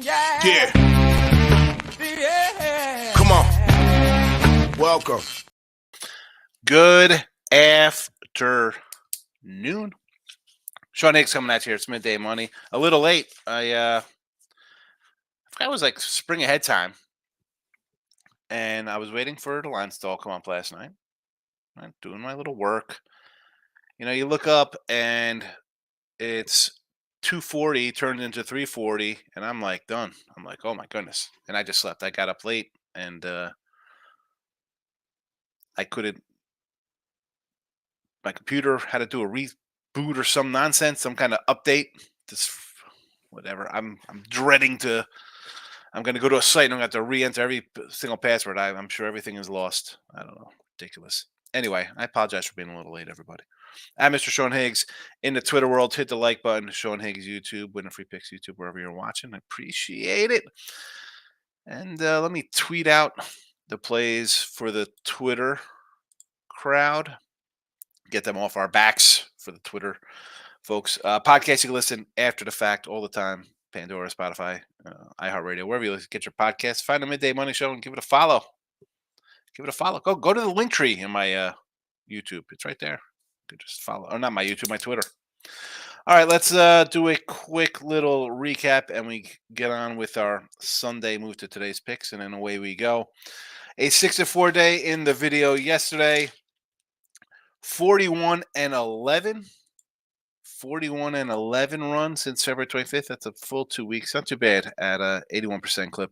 Yeah. Come on. Welcome. Good afternoon. Sean Higgs coming at you here. It's midday money. A little late. I forgot it was like spring ahead time. And I was waiting for the lines to all come up last night. I'm doing my little work. You know, you look up and it's 240 turned into 340, and I'm like done. I'm like, oh my goodness. And I just slept. I got up late and I couldn't. My computer had to do a reboot or some nonsense, some kind of update. Just whatever. I'm dreading to. I'm going to go to a site and I'm going to have to re-enter every single password. I'm sure everything is lost. I don't know. Ridiculous. Anyway, I apologize for being a little late, everybody. I'm Mr. Sean Higgs in the Twitter world. Hit the like button. Sean Higgs YouTube, Winner Free Picks YouTube, wherever you're watching. I appreciate it. And let me tweet out the plays for the Twitter crowd. Get them off our backs for the Twitter folks. Podcast you can listen after the fact all the time. Pandora, Spotify, iHeartRadio, wherever you get your podcasts. Find the Midday Money Show and give it a follow. Give it a follow. Go to the link tree in my YouTube. It's right there. You could just follow. Or not my YouTube, my Twitter. All right, let's do a quick little recap and we get on with our Sunday move to today's picks, and then away we go. A 6-4 day in the video yesterday. 41-11. 41-11 run since February 25th. That's a full 2 weeks. Not too bad at a 81% clip.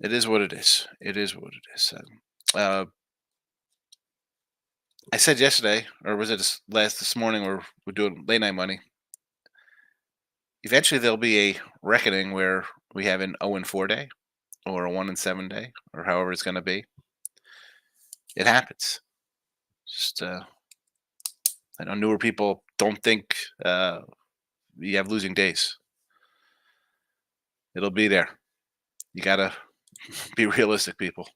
It is what it is. It is what it is. I said yesterday, or was it this morning, where we're doing late night money. Eventually, there'll be a reckoning where we have an 0-4 day, or a 1-7 day, or however it's going to be. It happens. Just I know newer people don't think you have losing days. It'll be there. You gotta be realistic, people.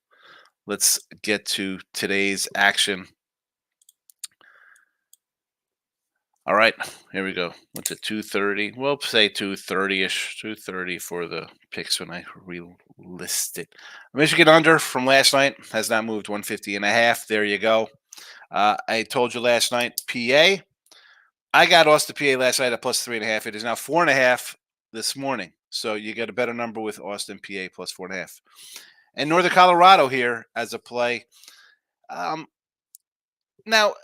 Let's get to today's action. All right, here we go. What's it, 2:30? We'll say 2:30-ish, 2:30 for the picks when I relist it. Michigan under from last night has not moved, 150.5. There you go. I told you last night, PA. I got Austin, PA last night at plus 3.5. It is now 4.5 this morning. So you get a better number with Austin, PA plus 4.5. And Northern Colorado here as a play. Now,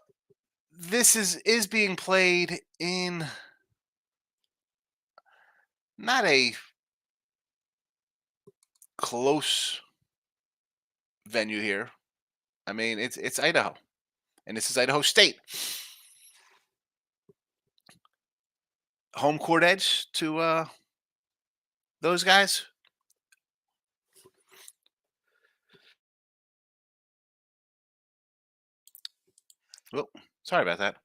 this is being played in not a close venue here. I mean, it's Idaho, and this is Idaho State. Home court edge to those guys. Oh, sorry about that.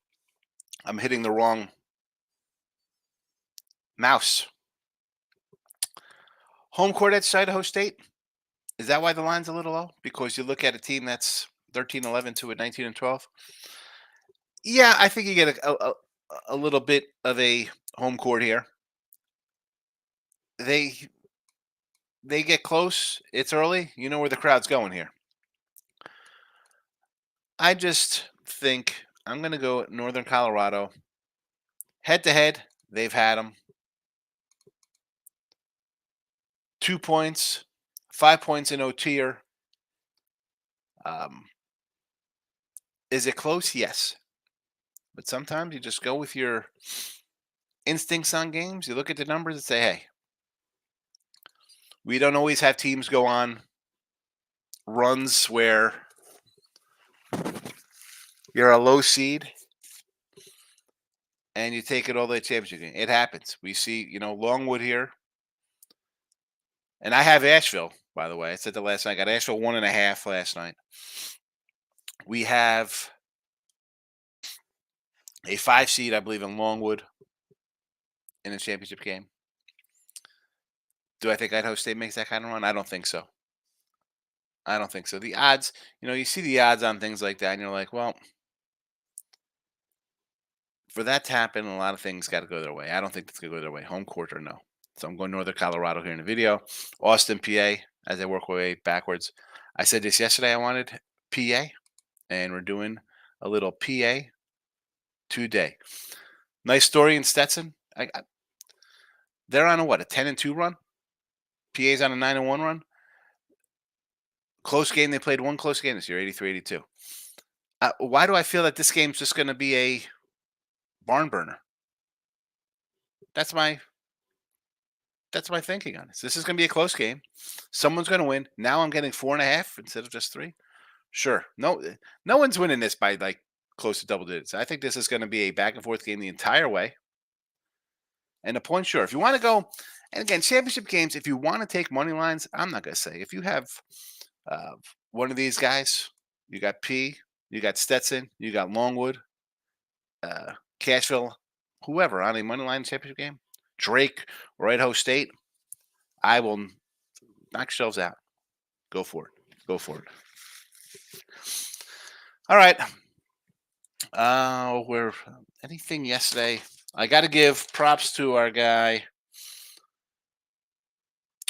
I'm hitting the wrong mouse. Home court edge to Idaho State. Is that why the line's a little low? Because you look at a team that's 13-11 to a 19-12. Yeah, I think you get a little bit of a home court here. They get close. It's early. You know where the crowd's going here. I just think I'm going to go Northern Colorado. Head-to-head, they've had them. 2 points, 5 points in OT. Is it close? Yes. But sometimes you just go with your instincts on games. You look at the numbers and say, hey, we don't always have teams go on runs where you're a low seed and you take it all the way to championship game. It happens. We see, Longwood here. And I have Asheville, by the way. I said that last night. I got Asheville 1.5 last night. We have a 5 seed, I believe, in Longwood in a championship game. Do I think Idaho State makes that kind of run? I don't think so. The odds, you see the odds on things like that, and you're like, well, for that to happen, a lot of things got to go their way. I don't think that's going to go their way. Home court or no. So I'm going Northern Colorado here in the video. Austin, PA, as I work my way backwards. I said this yesterday. I wanted PA, and we're doing a little PA today. Nice story in Stetson. They're on a 10-2 run. PA's on a 9-1 run. Close game. They played one close game this year, 83-82. Why do I feel that this game's just going to be a barn burner? That's my thinking on this. This is going to be a close game. Someone's going to win. Now I'm getting 4.5 instead of just 3. Sure. No one's winning this by like close to double digits. I think this is going to be a back and forth game the entire way. And the point, sure. If you want to go, and again, championship games, if you want to take money lines, I'm not going to say. If you have one of these guys, you got P, you got Stetson, you got Longwood, Cashville, whoever on a money line championship game, Drake or Idaho State, I will knock yourselves out. Go for it. Go for it. All right. Where anything yesterday? I got to give props to our guy.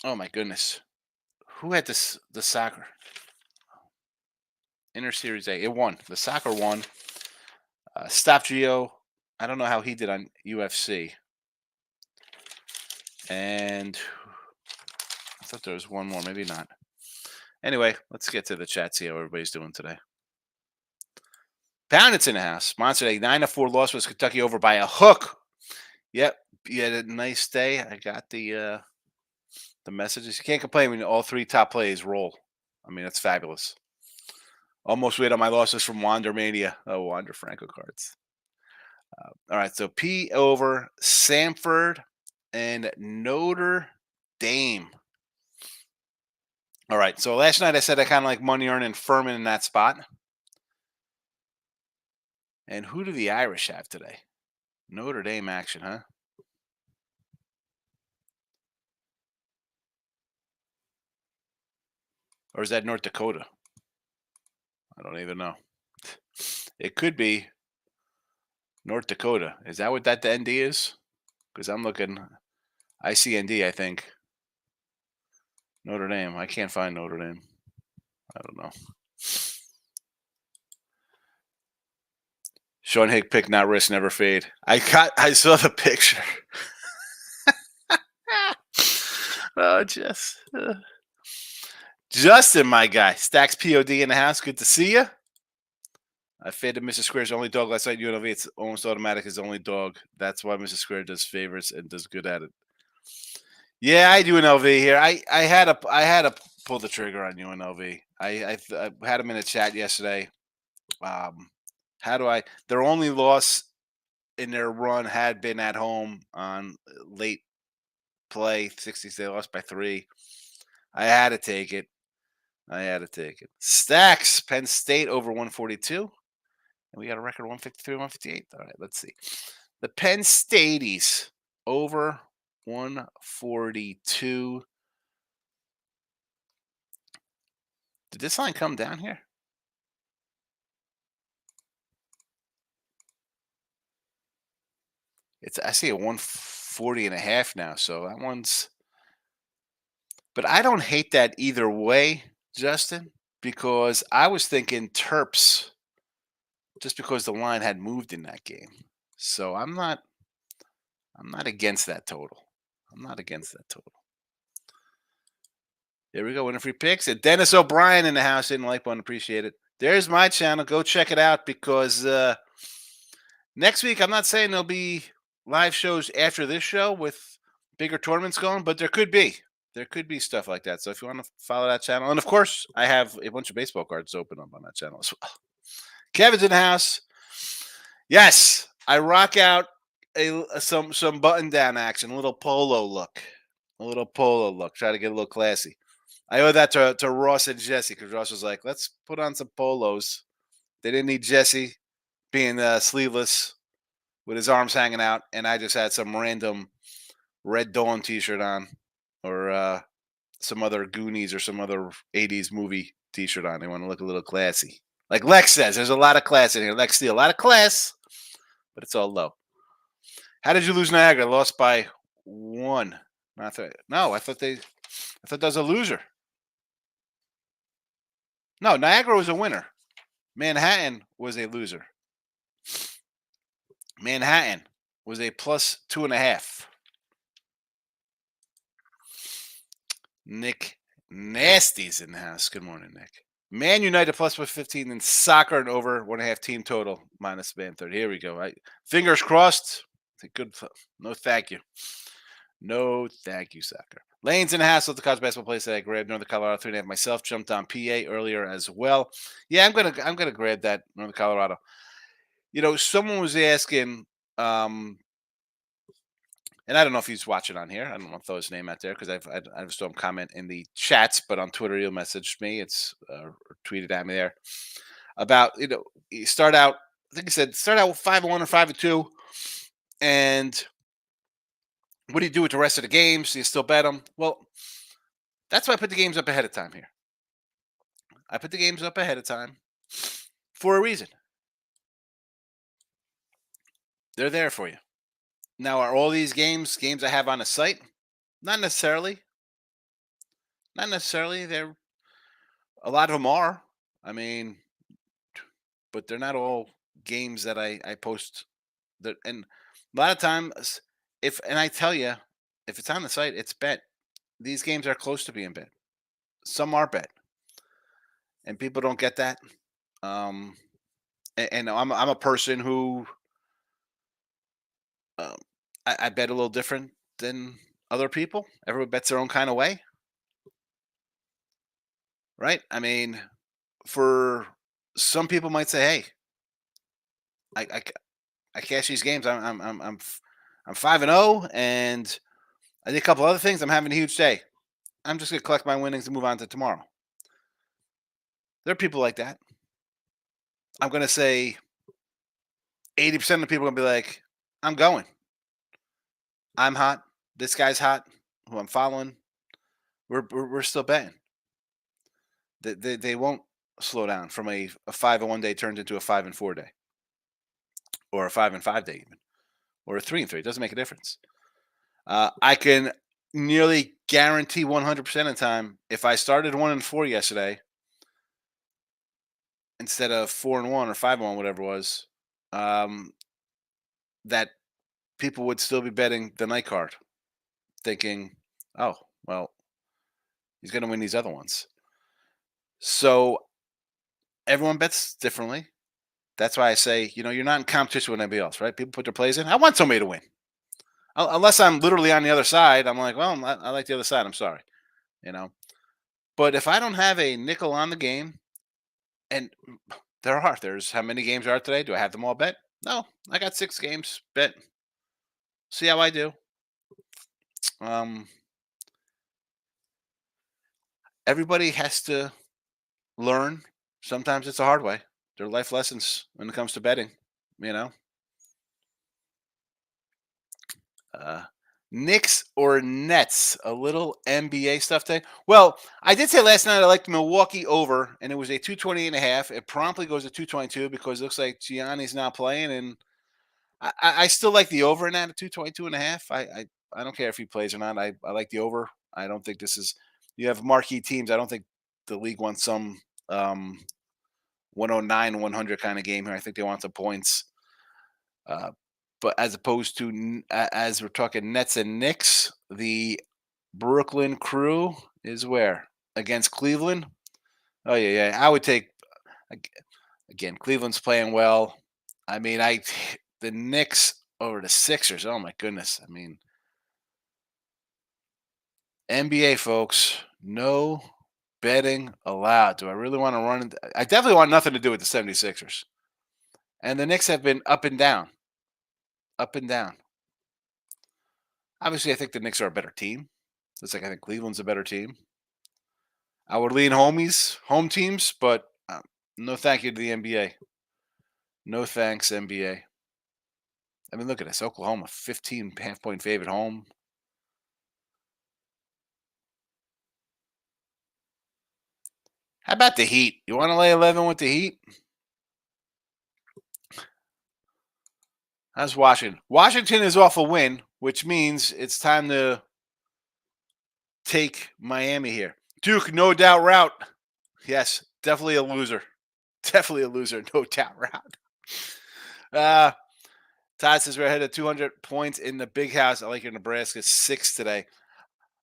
Oh my goodness, who had this? The soccer Inter Series A. It won. The soccer won. Stop Gio. I don't know how he did on UFC. And I thought there was one more. Maybe not. Anyway, let's get to the chat. See how everybody's doing today. Poundit's in the house. Monster Day 9-4 loss was Kentucky over by a hook. Yep, you had a nice day. I got the messages. You can't complain when all 3 top plays roll. I mean, that's fabulous. Almost wait on my losses from Wander Mania. Oh, Wander Franco cards. All right, so P over Samford and Notre Dame. All right, so last night I said I kind of like money earning Furman in that spot. And who do the Irish have today? Notre Dame action, huh? Or is that North Dakota? I don't even know. It could be North Dakota. Is that what the ND is? Because I'm looking. I see ND, I think. Notre Dame. I can't find Notre Dame. I don't know. Sean Hick pick, not risk, never fade. I saw the picture. Oh, Justin, my guy. Stacks POD in the house. Good to see you. I faded Mrs. Square's only dog last night. UNLV, it's almost automatic. His only dog. That's why Mrs. Square does favorites and does good at it. Yeah, I do UNLV here. I had to pull the trigger on UNLV. I had him in a chat yesterday. Their only loss in their run had been at home on late play. 60s, they lost by 3. I had to take it. Stacks, Penn State over 142. And we got a record 153, 158. All right, let's see. The Penn Staties over 142. Did this line come down here? I see a 140.5 now, so that one's. But I don't hate that either way, Justin, because I was thinking Terps, just because the line had moved in that game. So I'm not against that total. There we go. Winning free picks. And Dennis O'Brien in the house. Didn't like one. Appreciate it. There's my channel. Go check it out because next week, I'm not saying there'll be live shows after this show with bigger tournaments going, but there could be. There could be stuff like that. So if you want to follow that channel, and of course, I have a bunch of baseball cards open up on that channel as well. Kevin's in the house. Yes, I rock out some button down action, a little polo look. Try to get a little classy. I owe that to Ross and Jesse because Ross was like, let's put on some polos. They didn't need Jesse being sleeveless with his arms hanging out, and I just had some random Red Dawn t-shirt on or some other Goonies or some other 80s movie t-shirt on. They want to look a little classy. Like Lex says, there's a lot of class in here. Lex Steele, a lot of class, but it's all low. How did you lose Niagara? Lost by 1. No, I thought that was a loser. No, Niagara was a winner. Manhattan was a loser. Manhattan was a plus 2.5. Nick Nasty's in the house. Good morning, Nick. Man United plus 15 and soccer and over 1.5 team total minus man 30. Here we go. Fingers crossed. Good. No, thank you. No, thank you, soccer. Lane's in the house with the college basketball place that I grabbed. Northern Colorado 3.5 myself. Jumped on PA earlier as well. Yeah, I'm gonna grab that Northern Colorado. Someone was asking, and I don't know if he's watching on here. I don't want to throw his name out there because I've saw him comment in the chats, but on Twitter he'll message me. It's tweeted at me there about you start out. I think he said start out with 5-1 or 5-2, and what do you do with the rest of the games? Do you still bet them? Well, that's why I put the games up ahead of time here. I put the games up ahead of time for a reason. They're there for you. Now, are all these games I have on a site? Not necessarily. Not necessarily. A lot of them are. I mean, but they're not all games that I post. And a lot of times, I tell you, if it's on the site, it's bet. These games are close to being bet. Some are bet, and people don't get that. And I'm a person who I bet a little different than other people. Everyone bets their own kind of way, right? I mean, for some people might say, "Hey, I cash these games. I'm 5-0, and I did a couple other things. I'm having a huge day. I'm just gonna collect my winnings and move on to tomorrow." There are people like that. I'm gonna say 80% of the people are gonna be like, "I'm going. I'm hot. This guy's hot. Who I'm following. We're still betting. They won't slow down from a 5-1 day turns into a 5-4 day, or a 5-5 day even, or a 3-3. It doesn't make a difference. I can nearly guarantee 100% of the time if I started 1-4 yesterday instead of 4-1 or 5-1, whatever it was, that people would still be betting the night card, thinking, "Oh, well, he's going to win these other ones." So everyone bets differently. That's why I say, you're not in competition with anybody else, right? People put their plays in. I want somebody to win. Unless I'm literally on the other side, I'm like, well, I like the other side. I'm sorry, you know. But if I don't have a nickel on the game, and there's how many games are today? Do I have them all bet? No, I got 6 games bet. See how I do. Um, Everybody has to learn. Sometimes it's a hard way. There are life lessons when it comes to betting. You know, uh, Knicks or Nets, a little NBA stuff today. Well, I did say last night I liked Milwaukee over, and it was a 220.5. It promptly goes to 222 because it looks like Gianni's not playing, and I still like the over in that at 222.5. I don't care if he plays or not. I like the over. I don't think this is. You have marquee teams. I don't think the league wants some 109, 100 kind of game here. I think they want the points. But as opposed to as we're talking Nets and Knicks, the Brooklyn Crew is where against Cleveland. Oh yeah. I would take again. Cleveland's playing well. I mean, the Knicks over the Sixers. Oh my goodness. I mean, NBA folks, no betting allowed. Do I really want to run? I definitely want nothing to do with the 76ers. And the Knicks have been up and down, up and down. Obviously, I think the Knicks are a better team. It's like I think Cleveland's a better team. I would lean home teams, but no thank you to the NBA. No thanks, NBA. I mean, look at this. Oklahoma, 15 half-point favorite home. How about the Heat? You want to lay 11 with the Heat? How's Washington? Washington is off a win, which means it's time to take Miami here. Duke, no doubt route. Yes, definitely a loser. Definitely a loser, no doubt route. Uh, Todd says we're ahead of 200 points in the big house. I like your Nebraska 6 today.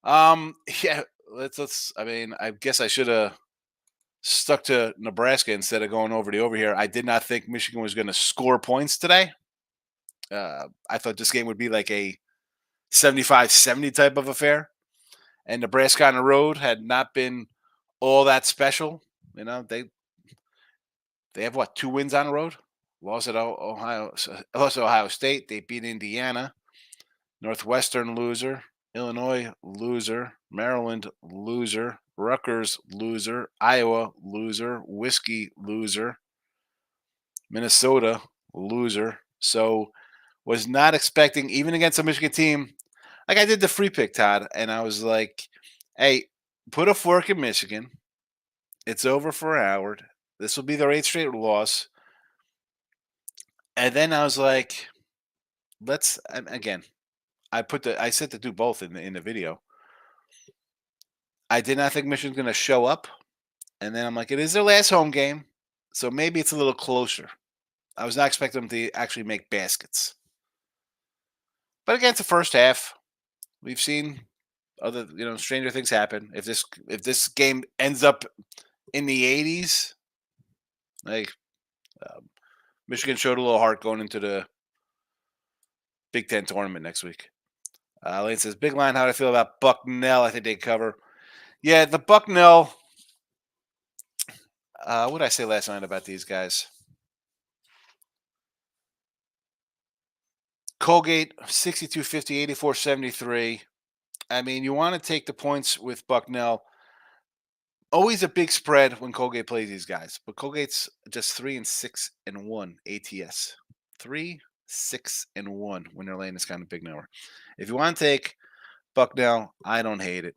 Yeah, let's. I mean, I guess I should have stuck to Nebraska instead of going over the over here. I did not think Michigan was going to score points today. I thought this game would be like a 75-70 type of affair. And Nebraska on the road had not been all that special. You know, they have what, 2 wins on the road? Lost at Ohio State. They beat Indiana. Northwestern loser. Illinois loser. Maryland loser. Rutgers loser. Iowa loser. Whiskey loser. Minnesota loser. So was not expecting, even against a Michigan team, like I did the free pick, Todd, and I was like, hey, put a fork in Michigan. It's over for Howard. This will be their 8th straight loss. And then I was like, let's again. I said to do both in the video. I did not think Michigan's going to show up, and then I'm like, it is their last home game, so maybe it's a little closer. I was not expecting them to actually make baskets, but against the first half, we've seen other stranger things happen. If this game ends up in the 80s, like Michigan showed a little heart going into the Big Ten tournament next week. Lane says, big line, how do I feel about Bucknell? I think they cover. Yeah, the Bucknell. What did I say last night about these guys? Colgate, 62-50, 84-73. I mean, you want to take the points with Bucknell. Always a big spread when Colgate plays these guys, but Colgate's just 3-6-1 ATS. 3-6-1 when they're laying this kind of big number. If you want to take Bucknell, I don't hate it.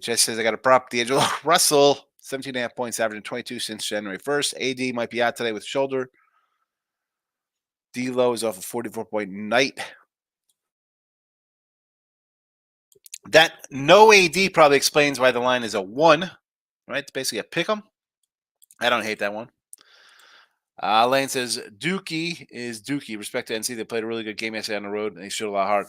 Jess says I got to prop D'Angelo Russell, 17.5 points, averaging 22 since January 1st. AD might be out today with shoulder. D-Lo is off a 44-point night. That no AD probably explains why the line is a 1, right? It's basically a pick 'em. I don't hate that one. Lane says Dookie is Dookie. Respect to NC. They played a really good game yesterday on the road, and they showed a lot of heart.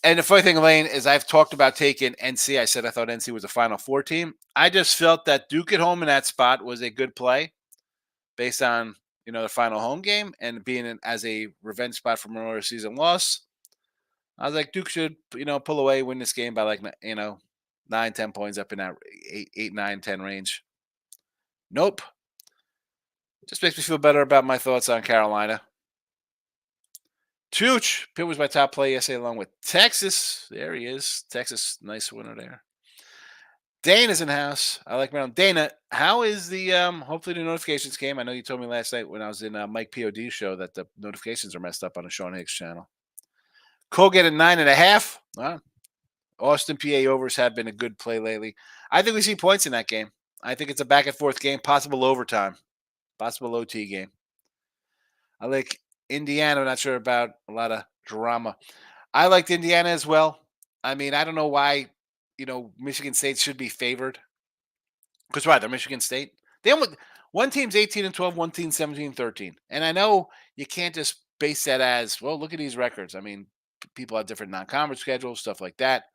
And the funny thing, Lane, is I've talked about taking NC. I said I thought NC was a Final Four team. I just felt that Duke at home in that spot was a good play based on the final home game and being as a revenge spot from an earlier season loss. I was like, Duke should pull away, win this game by 9-10 points, up in that 8-9-10 range. Nope. Just makes me feel better about my thoughts on Carolina. Tooch. Pitt was my top play yesterday along with Texas. There he is. Texas, nice winner there. Dana's in house. I like Maryland. Dana, how is the hopefully the notifications came? I know you told me last night when I was in Mike POD's show that the notifications are messed up on the Sean Higgs channel. Colgate at 9.5. Austin PA overs have been a good play lately. I think we see points in that game. I think it's a back and forth game, possible overtime, possible OT game. I like Indiana. I'm not sure about a lot of drama. I liked Indiana as well. I mean, I don't know why, Michigan State should be favored. Because why? They're Michigan State. One team's 18-12, one team's 17-13. And I know you can't just base that as, well, look at these records. I mean, people have different non-conference schedules, stuff like that.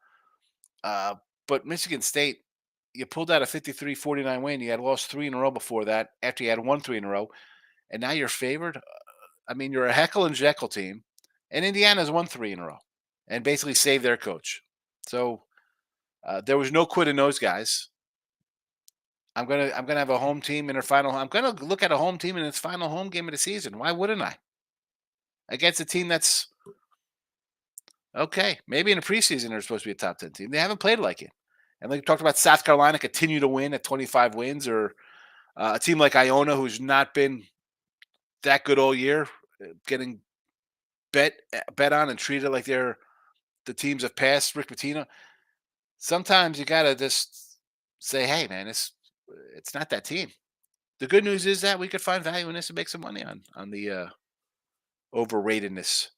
But Michigan State, you pulled out a 53-49 win. You had lost 3 in a row before that, after you had won 3 in a row. And now you're favored. I mean, you're a Heckle and Jekyll team. And Indiana's won 3 in a row and basically saved their coach. So there was no quit in those guys. I'm gonna have a home team in their final. I'm gonna look at a home team in its final home game of the season. Why wouldn't I? Against a team that's okay. Maybe in the preseason they're supposed to be a top 10 team. They haven't played like it. And like we talked about, South Carolina continue to win at 25 wins, or a team like Iona who's not been that good all year, getting bet on and treated like they're the teams of past Rick Pitino. Sometimes you gotta just say, hey man, it's not that team. The good news is that we could find value in this and make some money on the overratedness.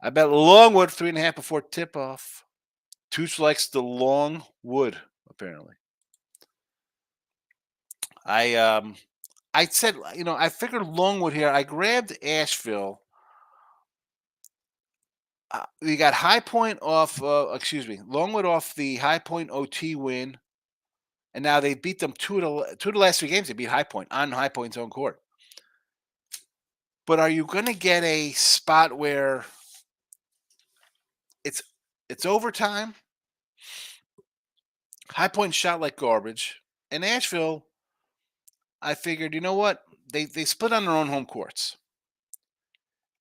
I bet Longwood 3.5 before tip off. Tooch likes the long wood, apparently. I said, I figured Longwood here. I grabbed Asheville. We got High Point off. Longwood off the High Point OT win, and now they beat them two of the last 3 games. They beat High Point on High Point's own court. But are you going to get a spot where it's overtime? High Point shot like garbage, and Asheville. I figured, you know what? They split on their own home courts.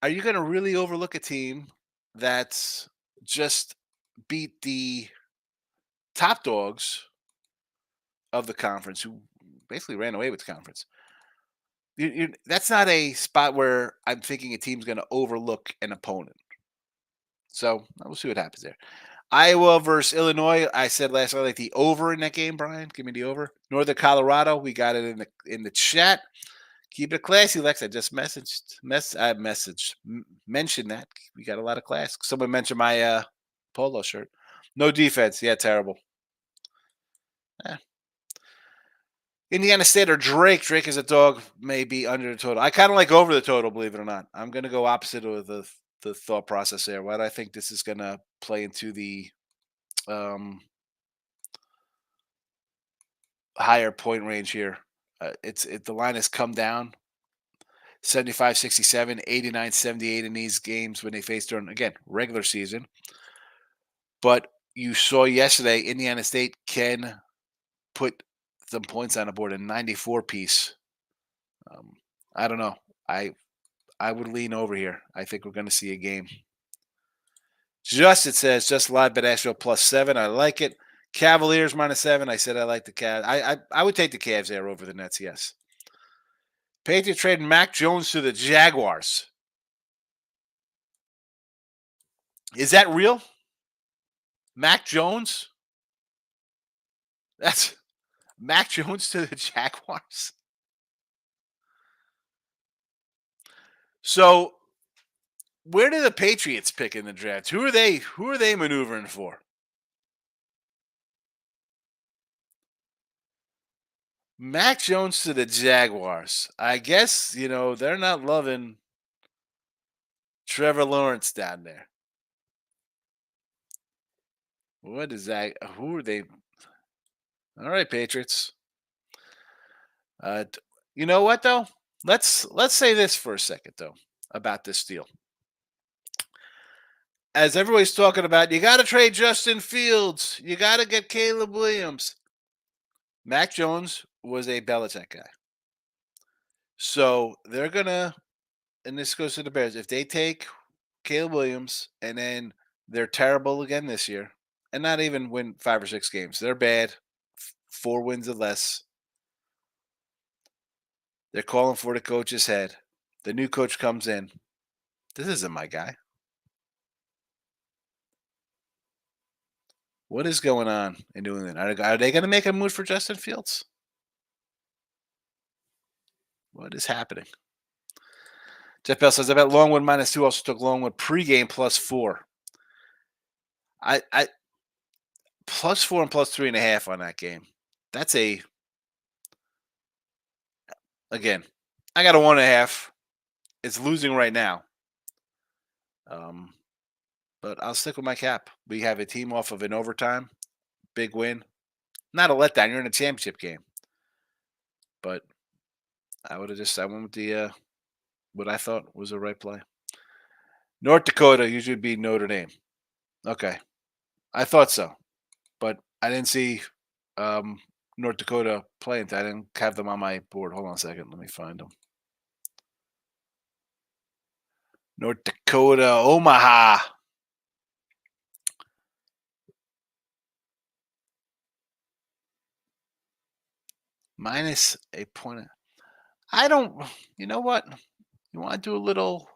Are you going to really overlook a team that's just beat the top dogs of the conference, who basically ran away with the conference? That's not a spot where I'm thinking a team's going to overlook an opponent. So we'll see what happens there. Iowa versus Illinois. I said last night, I like the over in that game. Brian, give me the over. Northern Colorado. We got it in the chat. Keep it classy, Lex. I just mentioned that. We got a lot of class. Someone mentioned my polo shirt. No defense. Yeah, terrible. Indiana State or Drake. Drake is a dog, maybe under the total. I kind of like over the total, believe it or not. I'm going to go opposite of the thought process there. Why do I think this is going to play into the higher point range here? The line has come down. 75-67, 89-78 in these games when they faced during, again, regular season. But you saw yesterday, Indiana State can put some points on the board, a 94 piece. I don't know. I would lean over here. I think we're going to see a game. It says, just live bet Asheville +7. I like it. Cavaliers -7. I said I like the Cavs. I would take the Cavs there over the Nets, yes. Patriots trading Mac Jones to the Jaguars. Is that real? Mac Jones? That's Mac Jones to the Jaguars. So, where do the Patriots pick in the draft? Who are they maneuvering for? Mac Jones to the Jaguars. I guess, they're not loving Trevor Lawrence down there. What is that? Who are they? All right, Patriots. You know what though? Let's say this for a second though about this deal. As everybody's talking about, you got to trade Justin Fields. You got to get Caleb Williams. Mac Jones was a Belichick guy. So they're going to, and this goes to the Bears, if they take Caleb Williams and then they're terrible again this year and not even win 5 or 6 games, they're bad, 4 wins or less. They're calling for the coach's head. The new coach comes in. This isn't my guy. What is going on in New England? Are they going to make a move for Justin Fields? What is happening? Jeff Bell says, I bet Longwood -2 also took Longwood pregame +4. I +4 and +3.5 on that game. That's again, I got a 1.5. It's losing right now. But I'll stick with my cap. We have a team off of an overtime, big win. Not a letdown. You're in a championship game. But I went with the what I thought was the right play. North Dakota usually beat Notre Dame. Okay. I thought so. But I didn't see North Dakota playing. I didn't have them on my board. Hold on a second. Let me find them. North Dakota, Omaha. -1. I don't, you know what? You want to do a little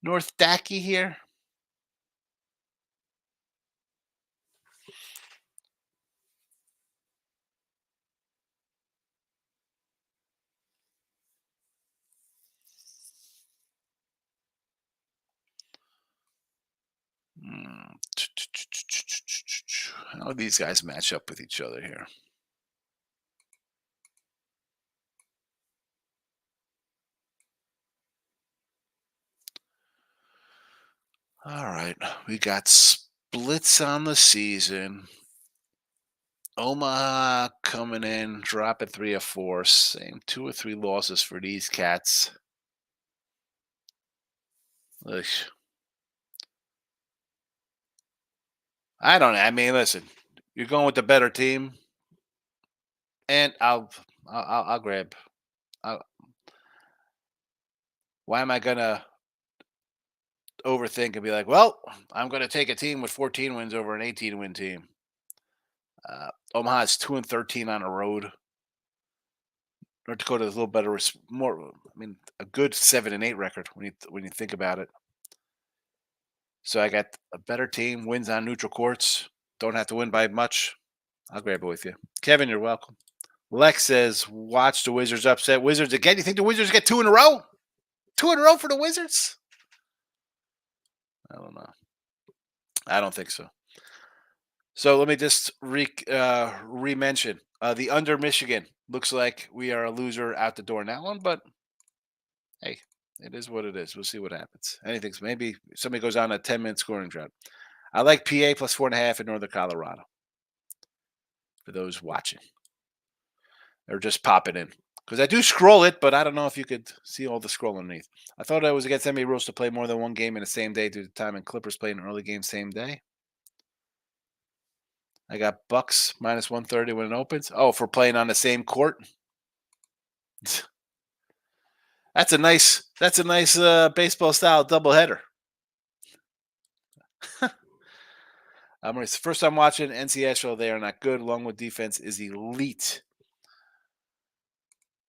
North Dacky here? How do these guys match up with each other here? All right. We got splits on the season. Omaha coming in, dropping 3 or 4. Same 2 or 3 losses for these cats. Ugh. I don't know. I mean, listen, you're going with the better team, and I'll grab. I'll, why am I gonna overthink and be like, well, I'm gonna take a team with 14 wins over an 18-win team? Omaha's 2-13 on the road. North Dakota is a little better, more. I mean, a good 7-8 record when you think about it. So I got a better team, wins on neutral courts. Don't have to win by much. I'll grab it with you, Kevin. You're welcome. Lex says, "Watch the Wizards upset Wizards again." You think the Wizards get 2 in a row? 2 in a row for the Wizards? I don't know. I don't think so. So let me just re-mention the under Michigan. Looks like we are a loser out the door in that one, but hey, it is what it is. We'll see what happens. Anything. Maybe somebody goes on a 10-minute scoring drought. I like PA plus 4.5 in Northern Colorado. For those watching, or just popping in, because I do scroll it, but I don't know if you could see all the scroll underneath. I thought I was against NBA rules to play more than one game in the same day due to time and Clippers playing an early game same day. I got Bucks minus 130 when it opens. Oh, for playing on the same court. That's a nice baseball style doubleheader. It's the first time watching NCSL. They are not good. Along with defense is elite.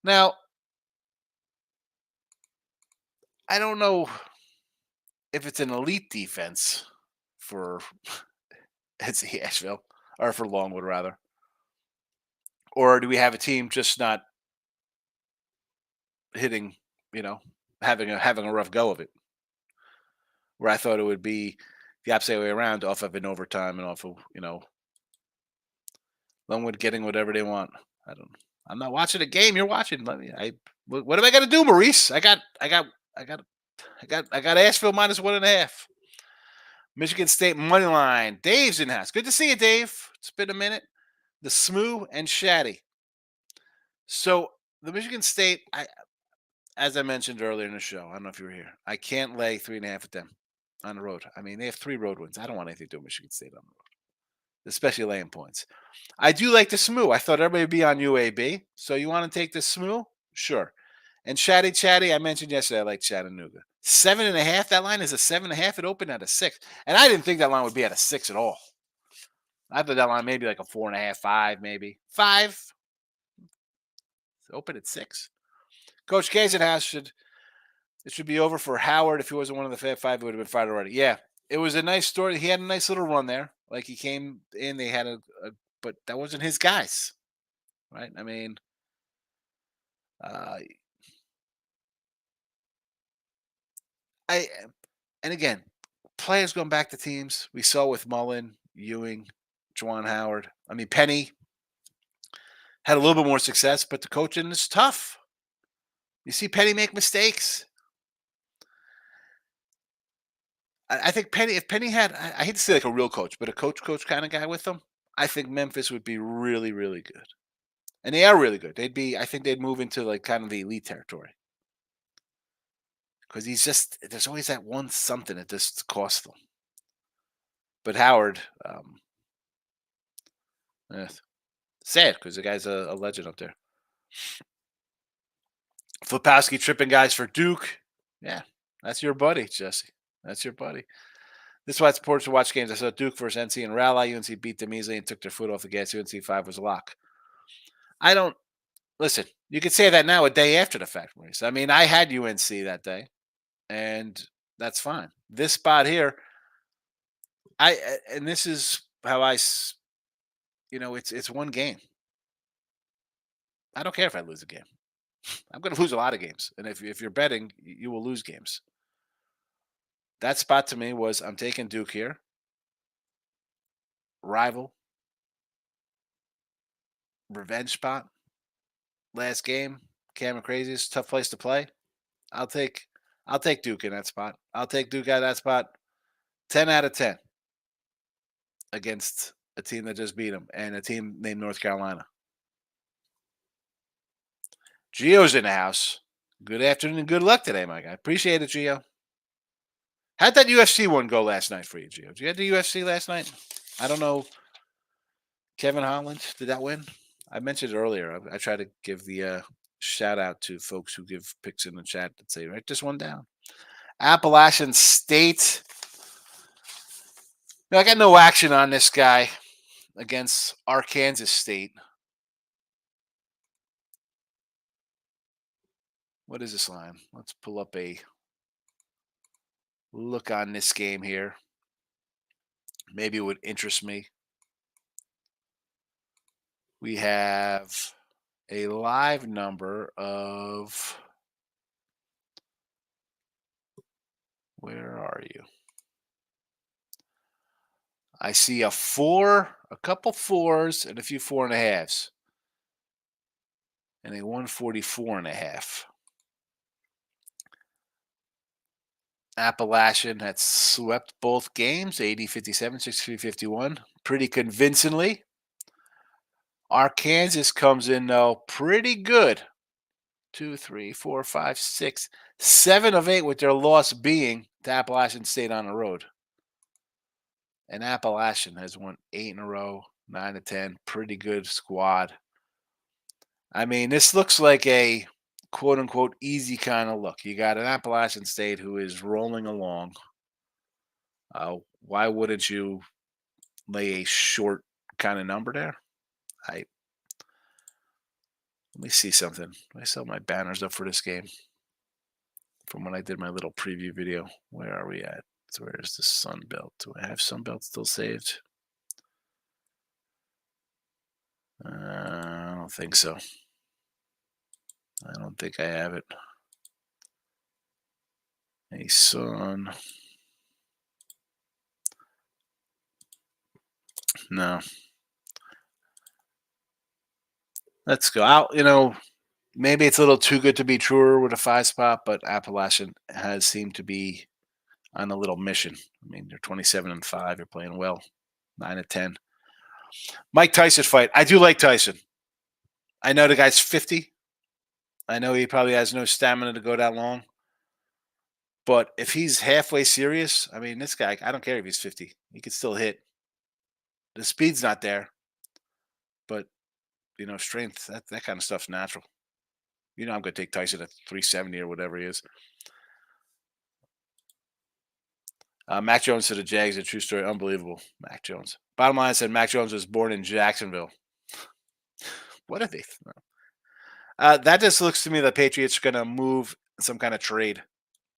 Now, I don't know if it's an elite defense for NCSL or for Longwood rather, or do we have a team just not hitting? Having a rough go of it. Where I thought it would be the opposite way around, off of an overtime and off of Longwood getting whatever they want. I don't. I'm not watching a game. You're watching. What am I gonna do, Maurice? I got Asheville minus 1.5. Michigan State money line. Dave's in house. Good to see you, Dave. It's been a minute. The Smoo and Shaddy. So the Michigan State, as I mentioned earlier in the show, I don't know if you were here. I can't lay 3.5 with them on the road. I mean, they have 3 road wins. I don't want anything to do with Michigan State on the road, especially laying points. I do like the Smoo. I thought everybody would be on UAB. So you want to take the Smoo? Sure. And Chatty, I mentioned yesterday, I like Chattanooga. 7.5. That line is a 7.5. It opened at a 6. And I didn't think that line would be at a 6 at all. I thought that line maybe like a 4.5, 5, maybe. 5. It's open at 6. Coach Gazenhouse it should be over for Howard. If he wasn't one of the Fab Five, it would have been fired already. Yeah. It was a nice story. He had a nice little run there. Like he came in, they had but that wasn't his guys. Right? I mean, I and again, players going back to teams. We saw with Mullen, Ewing, Juwan Howard. I mean, Penny had a little bit more success, but the coaching is tough. You see Penny make mistakes. I think Penny, if Penny had, I hate to say like a real coach, but a coach kind of guy with them, I think Memphis would be really, really good. And they are really good. I think they'd move into like kind of the elite territory. Because there's always that one something that just costs them. But Howard, sad because the guy's a legend up there. Flipowski tripping guys for Duke. Yeah, that's your buddy, Jesse. That's your buddy. This is why it's important to watch games. I saw Duke versus NC and Raleigh. UNC beat them easily and took their foot off the gas. UNC 5 was a lock. I don't listen. You could say that now a day after the fact, Maurice. I mean, I had UNC that day, and that's fine. This spot here, and this is how it's one game. I don't care if I lose a game. I'm going to lose a lot of games, and if you're betting, you will lose games. That spot to me was I'm taking Duke here. rival. Revenge spot. Last game. Cameron Crazies. Tough place to play. I'll take Duke in that spot. I'll take Duke out of that spot. 10 out of 10 against a team that just beat them and a team named North Carolina. Gio's in the house. Good afternoon and good luck today, my guy. Appreciate it, Gio. How'd that UFC one go last night for you, Gio? Did you have the UFC last night? I don't know. Kevin Holland, did that win? I mentioned it earlier. I try to give the shout out to folks who give picks in the chat that say, write this one down. Appalachian State. I got no action on this guy against Arkansas State. What is this line? Let's pull up a look on this game here. Maybe it would interest me. We have a live number of, where are you? I see a 4, a couple 4s, and a few 4.5s. And a 144.5. Appalachian had swept both games, 80-57, 63-51, pretty convincingly. Arkansas comes in, though, pretty good. 2, 3, 4, 5, 6, 7 of 8 with their loss being to Appalachian State on the road. And Appalachian has won 8 in a row, 9 to 10, pretty good squad. I mean, this looks like a quote-unquote easy kind of look. You got an Appalachian State who is rolling along. Why wouldn't you lay a short kind of number there? Let me see something. I saw my banners up for this game from when I did my little preview video. Where are we at? So where's the Sun Belt? Do I have Sun Belt still saved? I don't think so. I don't think I have it. A Sun. No. Let's go out. Maybe it's a little too good to be true with a 5 spot, but Appalachian has seemed to be on a little mission. I mean, they're 27-5. You're playing well. 9 to 10. Mike Tyson fight. I do like Tyson. I know the guy's 50. I know he probably has no stamina to go that long. But if he's halfway serious, I mean, this guy, I don't care if he's 50. He could still hit. The speed's not there. But, strength, that kind of stuff's natural. I'm going to take Tyson at 370 or whatever he is. Mac Jones to the Jags, a true story. Unbelievable. Mac Jones. Bottom line said Mac Jones was born in Jacksonville. What are they? That just looks to me the Patriots are going to move some kind of trade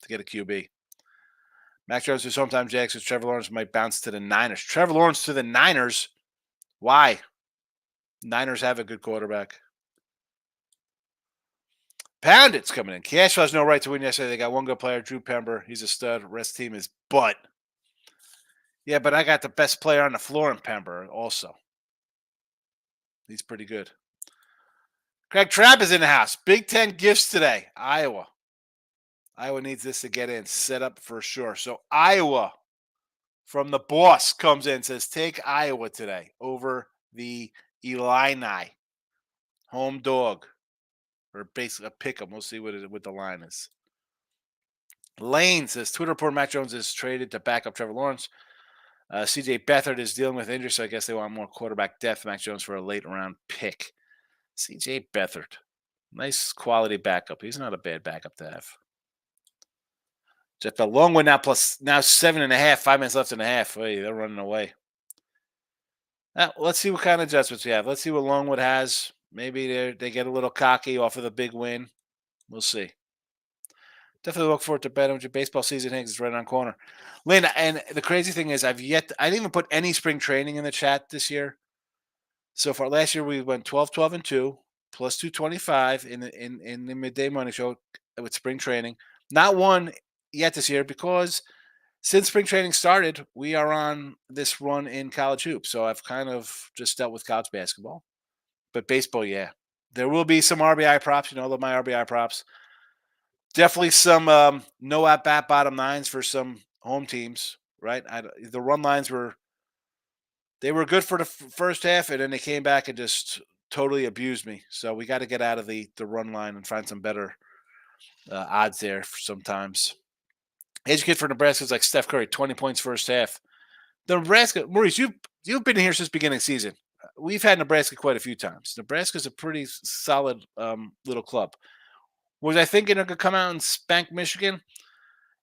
to get a QB. Mac Jones is hometown Jags. Trevor Lawrence might bounce to the Niners. Trevor Lawrence to the Niners? Why? Niners have a good quarterback. Poundit's coming in. Cashville has no right to win yesterday. They got one good player, Drew Pember. He's a stud. Rest team is butt. Yeah, but I got the best player on the floor in Pember also. He's pretty good. Craig Trapp is in the house. Big Ten gifts today. Iowa. Iowa needs this to get in. Set up for sure. So Iowa from the boss comes in, says take Iowa today over the Illini. Home dog. Or basically a pick 'em. We'll see what the line is. Lane says Twitter report Mac Jones is traded to back up Trevor Lawrence. CJ Beathard is dealing with injury, so I guess they want more quarterback depth. Mac Jones for a late round pick. CJ Beathard. Nice quality backup. He's not a bad backup to have. Jeff Bell, long one now, plus now 7.5. 5 minutes left in the half. Hey, they're running away. Now, let's see what kind of adjustments we have. Let's see what Longwood has. Maybe they get a little cocky off of the big win. We'll see. Definitely look forward to betting with your baseball season. Higgs is right on corner. Lynn, and the crazy thing is I didn't even put any spring training in the chat this year. So far, last year we went 12-12-2, plus 225 in the midday money show with spring training. Not one yet this year because since spring training started, we are on this run in college hoops. So I've kind of just dealt with college basketball, but baseball, yeah. There will be some RBI props. You know, I love my RBI props. Definitely some no at bat bottom nines for some home teams, right? The run lines were good for the first half, and then they came back and just totally abused me. So we got to get out of the run line and find some better odds there for sometimes. Edge kid for Nebraska is like Steph Curry, 20 points first half. The Nebraska, Maurice, you've been here since the beginning of the season. We've had Nebraska quite a few times. Nebraska's a pretty solid little club. Was I thinking they're going to come out and spank Michigan?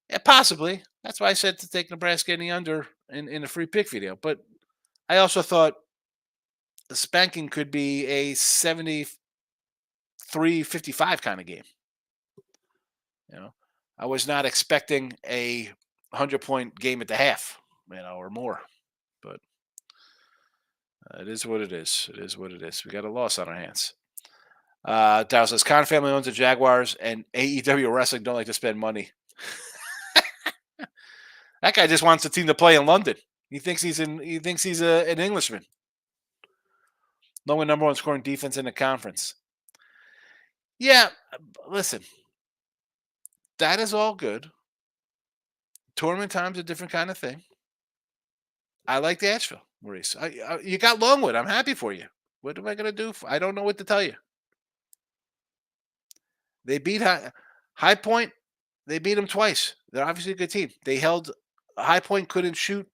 Yeah, possibly. That's why I said to take Nebraska in the under in the free pick video. But I also thought the spanking could be a 73-55 kind of game. You know, I was not expecting a 100-point game at the half, or more. But it is what it is. It is what it is. We got a loss on our hands. Dow says Khan family owns the Jaguars, and AEW wrestling don't like to spend money. That guy just wants the team to play in London. He thinks he's an Englishman. Lone number one scoring defense in the conference. Yeah, listen, that is all good. Tournament time's a different kind of thing. I like Asheville, Maurice. You got Longwood. I'm happy for you. What am I going to do? I don't know what to tell you. They beat High Point. They beat them twice. They're obviously a good team. They held High Point couldn't shoot.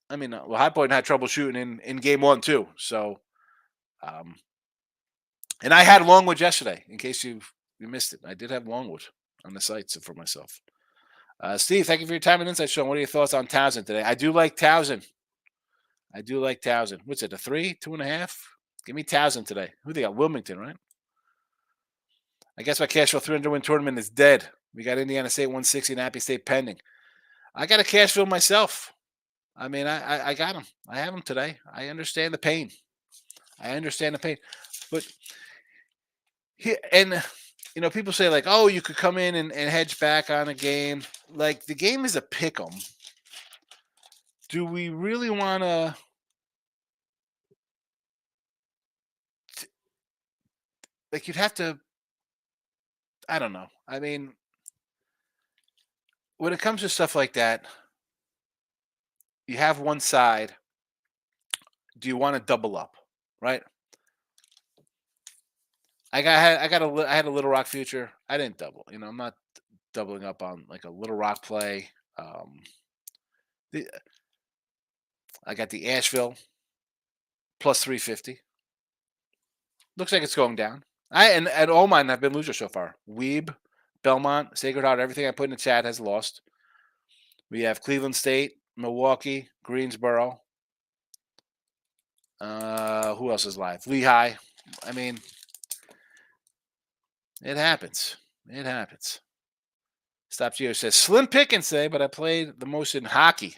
I mean, High Point had trouble shooting in game one too. So, and I had Longwood yesterday. In case you missed it, I did have Longwood on the site for myself. Steve, thank you for your time and insight, Sean. What are your thoughts on Townsend today? I do like Townsend. What's it? A 3, 2.5? Give me Townsend today. Who they got? Wilmington, right? I guess my Cashville 300 win tournament is dead. We got Indiana State 160 and Appy State pending. I got a Cashville myself. I mean, I got them. I have them today. I understand the pain. But people say like, oh, you could come in and hedge back on a game. Like the game is a pick 'em. Do we really want to? Like you'd have to. I don't know. I mean, when it comes to stuff like that, you have one side. Do you want to double up, right? I had a Little Rock future. I didn't double. I'm not doubling up on like a Little Rock play. I got the Asheville plus 350. Looks like it's going down. And all mine have been losers so far. Weeb, Belmont, Sacred Heart, everything I put in the chat has lost. We have Cleveland State, Milwaukee, Greensboro. Who else is live? Lehigh. I mean, it happens. It happens. Stop Geo says slim pickings today, but I played the most in hockey.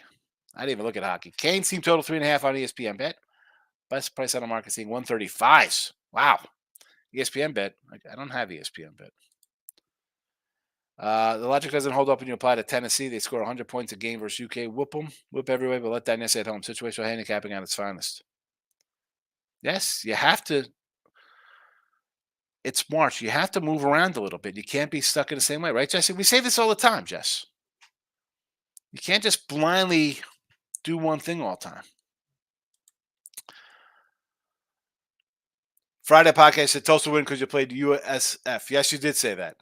I didn't even look at hockey. Canes team total 3.5 on ESPN bet. Best price on the market seeing 135s. Wow. ESPN bet. I don't have ESPN bet. The logic doesn't hold up when you apply to Tennessee. They score 100 points a game versus UK. Whoop them. Whoop everywhere, but let that nest at home. Situational handicapping at its finest. Yes, you have to. It's March. You have to move around a little bit. You can't be stuck in the same way, right, Jesse? We say this all the time, Jess. You can't just blindly do one thing all the time. Friday podcast said Tulsa win because you played USF. Yes, you did say that.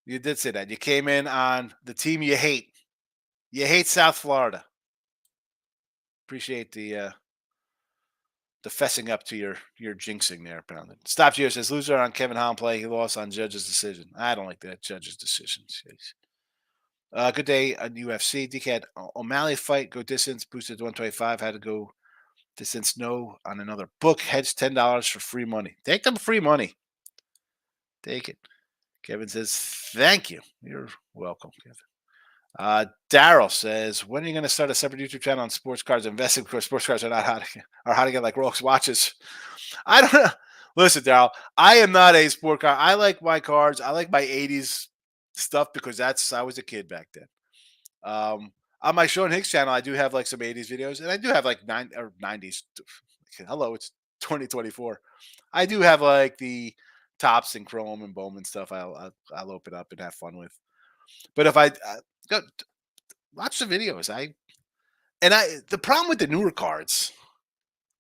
You did say that. You came in on the team you hate. You hate South Florida. Appreciate the fessing up to your jinxing there, Pounded. Stop here says loser on Kevin Holland play. He lost on judge's decision. I don't like that judge's decision. Good day on UFC. DK had O'Malley fight go distance boosted to 125. Had to go distance no on another book. Hedge $10 for free money. Take them free money. Take it. Kevin says thank you. You're welcome, Kevin. Daryl says, when are you going to start a separate YouTube channel on sports cards investing? Because sports cards are not how to get like Rolex watches. I don't know. Listen, Daryl, I am not a sport card. I like my cards. I like my 80s stuff because I was a kid back then. On my Sean Higgs channel, I do have like some 80s videos, and I do have like 90s. Hello, it's 2024. I do have like the tops and chrome and Bowman stuff. I'll open up and have fun with. But if I go watch the videos, the problem with the newer cards,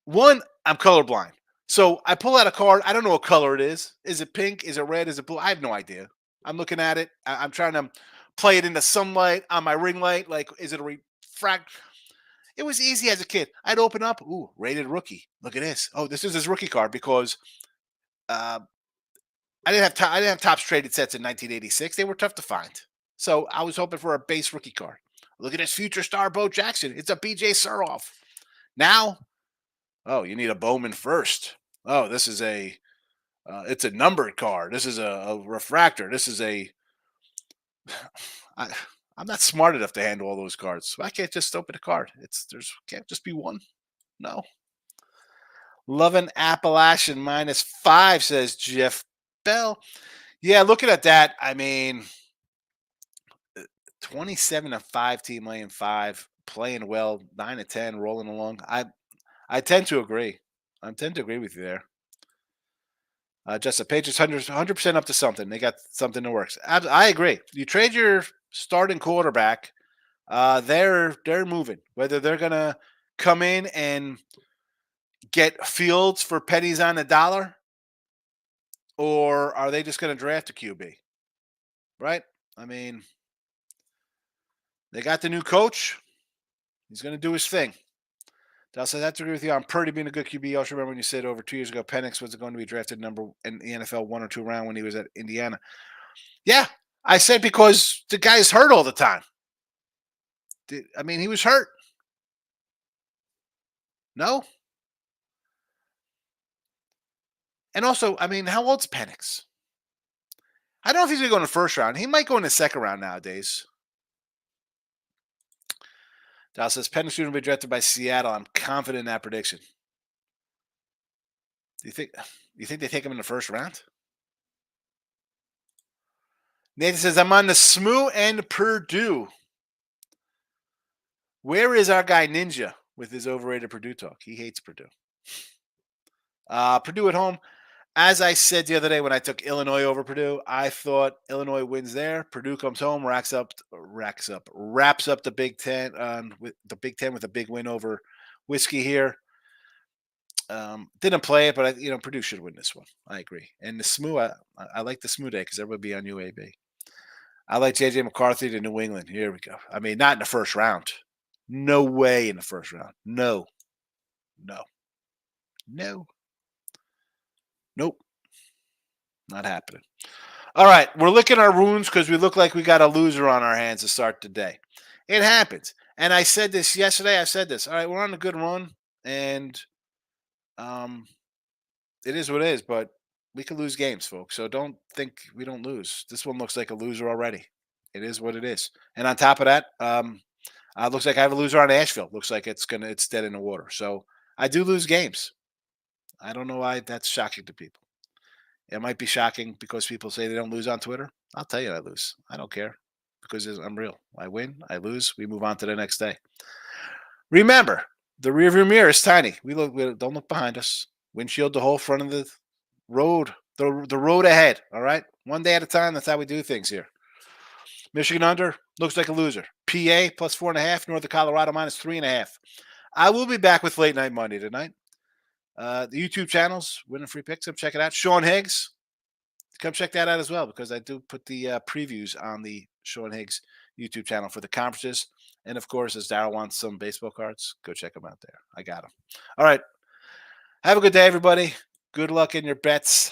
one, I'm colorblind. So I pull out a card. I don't know what color it is. Is it pink? Is it red? Is it blue? I have no idea. I'm looking at it. I'm trying to play it in the sunlight on my ring light. Like, is it a refract? It was easy as a kid. I'd open up. Ooh, rated rookie. Look at this. Oh, this is his rookie card because uh, I didn't have tops traded sets in 1986. They were tough to find. So I was hoping for a base rookie card. Look at this future star, Bo Jackson. It's a BJ Suroff. Now, oh, you need a Bowman first. Oh, this is it's a numbered card. This is a refractor. This is I, I'm not smart enough to handle all those cards. So I can't just open a card. Can't just be one. No. Loving Appalachian -5, says Jeff Bell. Yeah, looking at that, I mean, 27-5 team laying 5, playing well, 9-10, rolling along. I tend to agree. I tend to agree with you there. Just the Patriots 100% up to something. They got something that works. I agree. You trade your starting quarterback, they're moving. Whether they're gonna come in and get Fields for pennies on the dollar, or are they just gonna draft a QB? Right? I mean, they got the new coach. He's gonna do his thing. Dal says, I have to agree with you on Purdy being a good QB. I also remember when you said over 2 years ago, Penix was going to be drafted number in the NFL 1 or 2 round when he was at Indiana. Yeah, I said because the guy's hurt all the time. I mean, he was hurt. No? And also, I mean, how old's Penix? I don't know if he's going to go in the first round. He might go in the second round nowadays. Dal says, Penix going to be drafted by Seattle. I'm confident in that prediction. Do you think they take him in the first round? Nathan says, I'm on the SMU and Purdue. Where is our guy Ninja with his overrated Purdue talk? He hates Purdue. Purdue at home. As I said the other day when I took Illinois over Purdue, I thought Illinois wins there. Purdue comes home, wraps up the Big Ten with the Big Ten with a big win over Whiskey here. Didn't play it, but Purdue should win this one. I agree. And the SMU, I like the SMU day because everybody be on UAB. I like JJ McCarthy to New England. Here we go. I mean, not in the first round. No way in the first round. No. Nope. Not happening. All right. We're licking our wounds because we look like we got a loser on our hands to start the day. It happens. And I said this yesterday. I said this. All right. We're on a good run. And it is what it is. But we can lose games, folks. So don't think we don't lose. This one looks like a loser already. It is what it is. And on top of that, looks like I have a loser on Asheville. Looks like it's dead in the water. So I do lose games. I don't know why that's shocking to people. It might be shocking because people say they don't lose on Twitter. I'll tell you I lose. I don't care because I'm real. I win, I lose, we move on to the next day. Remember, the rearview mirror is tiny. We don't look behind us. Windshield the whole front of the road, the road ahead. All right, one day at a time. That's how we do things here. Michigan under looks like a loser. PA plus 4.5. North of Colorado minus 3.5. I will be back with Late Night Monday tonight. The YouTube channels, Winning Free Picks. Come check it out. Sean Higgs, come check that out as well because I do put the previews on the Sean Higgs YouTube channel for the conferences. And of course, as Darryl wants some baseball cards, go check them out there. I got them. All right. Have a good day, everybody. Good luck in your bets.